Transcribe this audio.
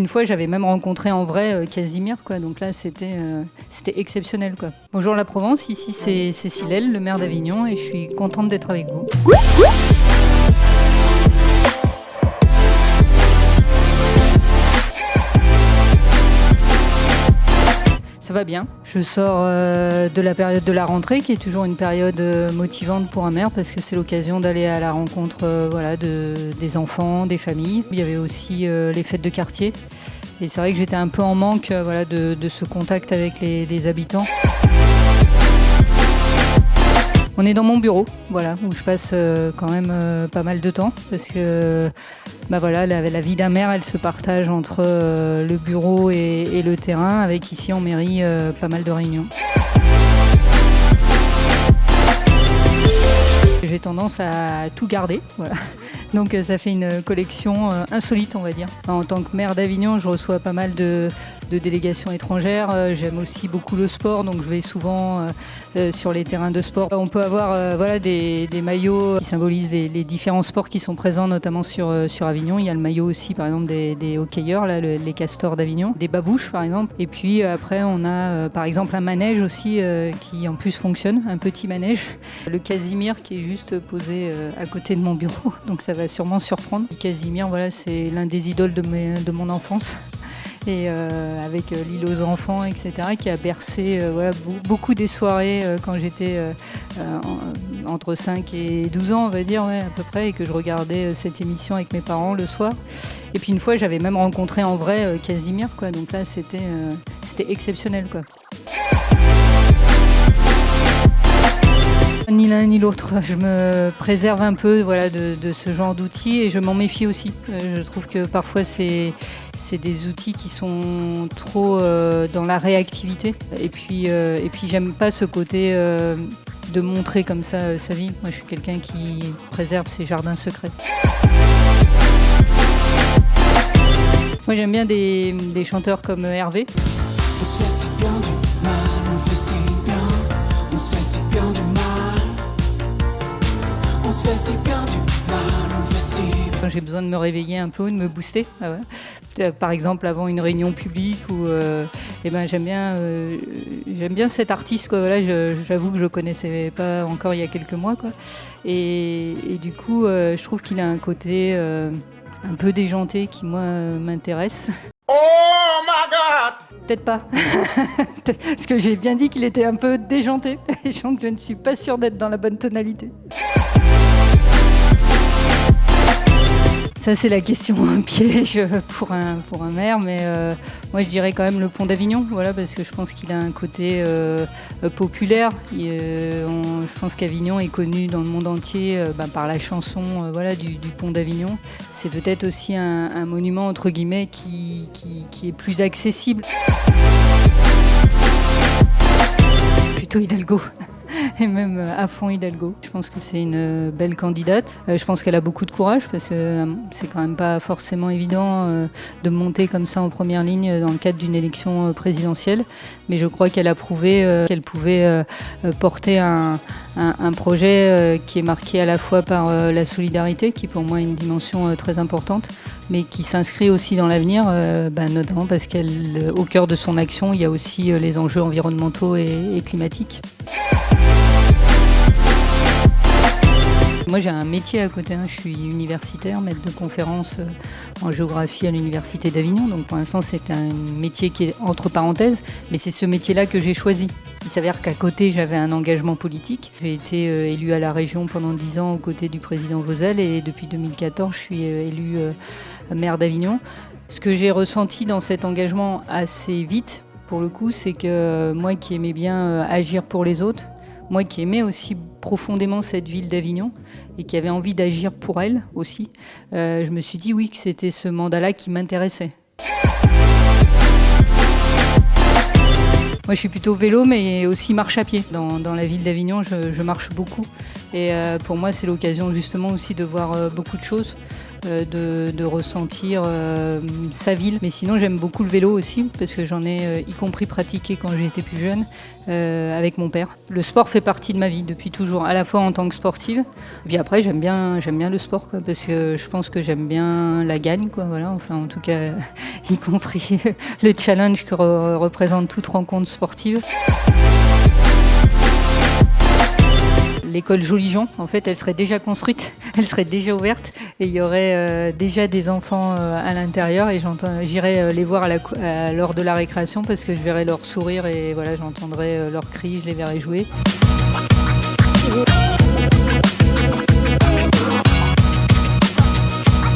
Une fois, j'avais même rencontré en vrai Casimir, quoi. Donc là, c'était exceptionnel, quoi. Bonjour la Provence, ici c'est Cécile, le maire d'Avignon, et je suis contente d'être avec vous. Ça va bien. Je sors de la période de la rentrée, qui est toujours une période motivante pour un maire, parce que c'est l'occasion d'aller à la rencontre des enfants, des familles. Il y avait aussi les fêtes de quartier. Et c'est vrai que j'étais un peu en manque de ce contact avec les habitants. On est dans mon bureau, où je passe quand même pas mal de temps, parce que la vie d'un maire, elle se partage entre le bureau et le terrain, avec ici en mairie pas mal de réunions. J'ai tendance à tout garder, Donc ça fait une collection insolite, on va dire. En tant que maire d'Avignon, je reçois pas mal de délégations étrangères. J'aime aussi beaucoup le sport, donc je vais souvent sur les terrains de sport. On peut avoir des maillots qui symbolisent les différents sports qui sont présents, notamment sur Avignon. Il y a le maillot aussi, par exemple, des hockeyeurs, les castors d'Avignon, des babouches, par exemple. Et puis après, on a par exemple un manège aussi qui en plus fonctionne, un petit manège. Le Casimir qui est juste posé à côté de mon bureau, donc ça va sûrement surprendre. Casimir, c'est l'un des idoles de mon enfance. Et avec l'île aux enfants, etc., qui a bercé beaucoup des soirées quand j'étais entre 5 et 12 ans, on va dire, à peu près, et que je regardais cette émission avec mes parents le soir. Et puis une fois, j'avais même rencontré en vrai Casimir, quoi. Donc là, c'était exceptionnel, quoi. Ni l'un ni l'autre. Je me préserve un peu de ce genre d'outils, et je m'en méfie aussi. Je trouve que parfois c'est des outils qui sont trop dans la réactivité. Et puis j'aime pas ce côté de montrer comme ça sa vie. Moi, je suis quelqu'un qui préserve ses jardins secrets. Moi, j'aime bien des chanteurs comme Hervé. On se fait si bien du mal, on fait si bien, on se fait si bien du mal. On se fait si bien du mal, on fait si bien. Quand j'ai besoin de me réveiller un peu, de me booster, par exemple avant une réunion publique, j'aime bien cet artiste, quoi. J'avoue que je le connaissais pas encore il y a quelques mois, quoi. Et du coup, je trouve qu'il a un côté un peu déjanté qui, moi, m'intéresse. Oh my God! Peut-être pas. Parce que j'ai bien dit qu'il était un peu déjanté. Et je sens que je ne suis pas sûre d'être dans la bonne tonalité. Ça, c'est la question piège pour un maire, mais moi je dirais quand même le pont d'Avignon, parce que je pense qu'il a un côté populaire. Je pense qu'Avignon est connu dans le monde entier par la chanson du pont d'Avignon. C'est peut-être aussi un monument entre guillemets qui est plus accessible. Plutôt Hidalgo. Et même à fond Hidalgo. Je pense que c'est une belle candidate. Je pense qu'elle a beaucoup de courage, parce que c'est quand même pas forcément évident de monter comme ça en première ligne dans le cadre d'une élection présidentielle. Mais je crois qu'elle a prouvé qu'elle pouvait porter un projet qui est marqué à la fois par la solidarité, qui pour moi est une dimension très importante, mais qui s'inscrit aussi dans l'avenir, notamment parce qu'au cœur de son action, il y a aussi les enjeux environnementaux et climatiques. Moi, j'ai un métier à côté. Je suis universitaire, maître de conférences en géographie à l'université d'Avignon. Donc pour l'instant, c'est un métier qui est entre parenthèses, mais c'est ce métier-là que j'ai choisi. Il s'avère qu'à côté, j'avais un engagement politique. J'ai été élue à la région pendant 10 ans aux côtés du président Vauzel, et depuis 2014, je suis élue maire d'Avignon. Ce que j'ai ressenti dans cet engagement assez vite, pour le coup, c'est que moi qui aimais bien agir pour les autres, moi qui aimais aussi profondément cette ville d'Avignon et qui avait envie d'agir pour elle aussi, je me suis dit que c'était ce mandat-là qui m'intéressait. Moi, je suis plutôt vélo, mais aussi marche à pied. Dans la ville d'Avignon, je marche beaucoup. Et pour moi, c'est l'occasion justement aussi de voir beaucoup de choses. de ressentir sa ville. Mais sinon, j'aime beaucoup le vélo aussi, parce que j'en ai y compris pratiqué quand j'étais plus jeune, avec mon père. Le sport fait partie de ma vie depuis toujours, à la fois en tant que sportive, et puis après j'aime bien le sport, quoi, parce que je pense que j'aime bien la gagne, quoi, voilà. Enfin, en tout cas, y compris le challenge que représente toute rencontre sportive. L'école Joligeon, en fait, elle serait déjà construite, elle serait déjà ouverte et il y aurait déjà des enfants à l'intérieur et j'irai les voir lors de la récréation parce que je verrai leur sourire et voilà, j'entendrai leurs cris, je les verrai jouer.